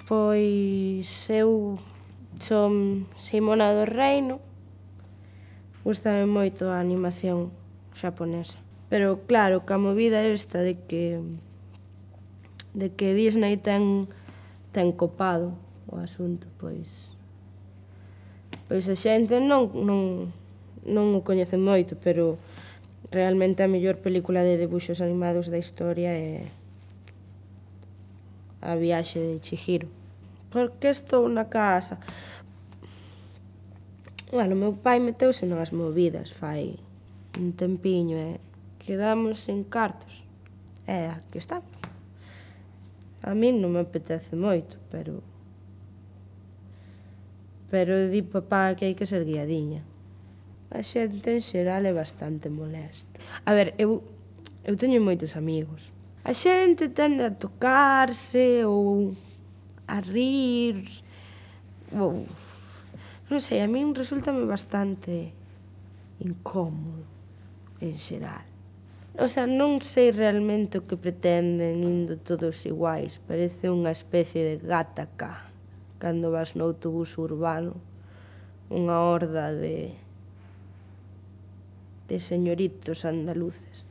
Pois eu son Simona do Reino, gústame moito a animación xaponesa. Pero claro, ca movida esta de que Disney ten copado o asunto, pois a xente non o coñece moito, pero realmente a mellor película de debuxos animados da historia é A viaxe de Chihiro. Por que estou na casa? Bueno, meu pai meteuse nas movidas fai un tempiño e quedamos sen cartos. E aquí estamos. A min non me apetece moito, pero di papá que hai que ser guiadiña. A xente en xeral é bastante molesta. A ver, eu teño moitos amigos. A xente tende a tocarse ou a rir ou... Non sei, a min resúltame bastante incómodo, en xeral. O sea, non sei realmente o que pretenden indo todos iguais. Parece unha especie de Gataca cando vas no autobús urbano, unha horda de señoritos andaluces.